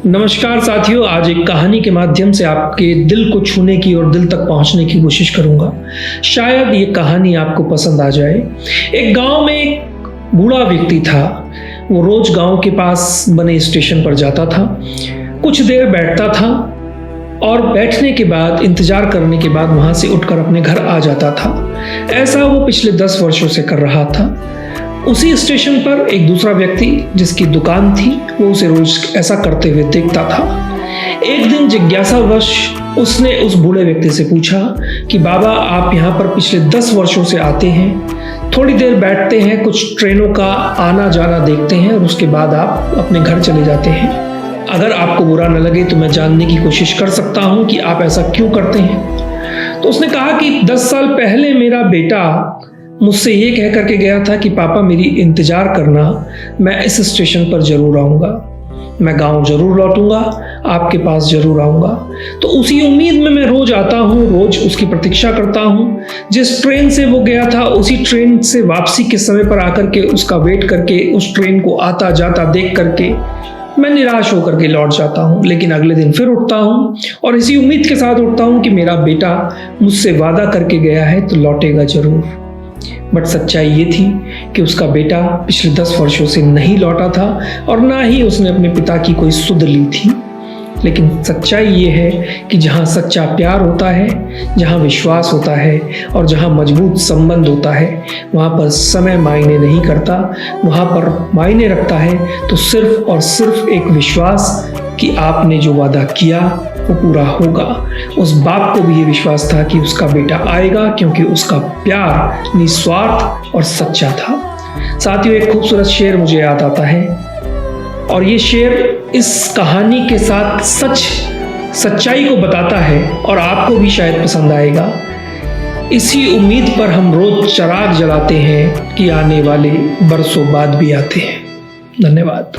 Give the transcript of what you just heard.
नमस्कार साथियों, आज एक कहानी के माध्यम से आपके दिल को छूने की और दिल तक पहुंचने की कोशिश करूंगा। शायद ये कहानी आपको पसंद आ जाए। एक गांव में एक बूढ़ा व्यक्ति था। वो रोज गांव के पास बने स्टेशन पर जाता था, कुछ देर बैठता था और बैठने के बाद इंतजार करने के बाद वहां से उठकर अपने घर आ जाता था। ऐसा वो पिछले 10 वर्षों से कर रहा था। उसी स्टेशन पर एक दूसरा व्यक्ति जिसकी दुकान थी, वो उसे रोज ऐसा करते हुए देखता था। एक दिन जिज्ञासावश उसने उस बूढ़े व्यक्ति से पूछा कि बाबा, आप यहाँ पर पिछले 10 वर्षों से आते हैं, थोड़ी देर बैठते हैं, कुछ ट्रेनों का आना जाना देखते हैं और उसके बाद आप अपने घर चले जाते हैं। अगर आपको बुरा न लगे तो मैं जानने की कोशिश कर सकता हूँ कि आप ऐसा क्यों करते हैं। तो उसने कहा कि 10 साल पहले मेरा बेटा मुझसे ये कह करके गया था कि पापा मेरी इंतजार करना, मैं इस स्टेशन पर जरूर आऊँगा, मैं गांव जरूर लौटूंगा, आपके पास जरूर आऊँगा। तो उसी उम्मीद में मैं रोज आता हूँ, रोज उसकी प्रतीक्षा करता हूँ। जिस ट्रेन से वो गया था उसी ट्रेन से वापसी के समय पर आकर के उसका वेट करके उस ट्रेन को आता जाता देख करके मैं निराश होकर के लौट जाता हूँ। लेकिन अगले दिन फिर उठता हूँ और इसी उम्मीद के साथ उठता हूँ कि मेरा बेटा मुझसे वादा करके गया है तो लौटेगा जरूर। बट सच्चाई ये थी कि उसका बेटा पिछले 10 वर्षों से नहीं लौटा था और ना ही उसने अपने पिता की कोई सुध ली थी। लेकिन सच्चाई ये है कि जहाँ सच्चा प्यार होता है, जहाँ विश्वास होता है और जहाँ मजबूत संबंध होता है, वहाँ पर समय मायने नहीं करता। वहाँ पर मायने रखता है तो सिर्फ और सिर्फ एक विश्वास कि आपने जो वादा किया वो पूरा होगा। उस बाप को भी ये विश्वास था कि उसका बेटा आएगा, क्योंकि उसका प्यार निस्वार्थ और सच्चा था। साथियों, एक खूबसूरत शेर मुझे याद आता है और ये शेर इस कहानी के साथ सच्चाई को बताता है और आपको भी शायद पसंद आएगा। इसी उम्मीद पर हम रोज चिराग जलाते हैं कि आने वाले बरसों बाद भी आते हैं। धन्यवाद।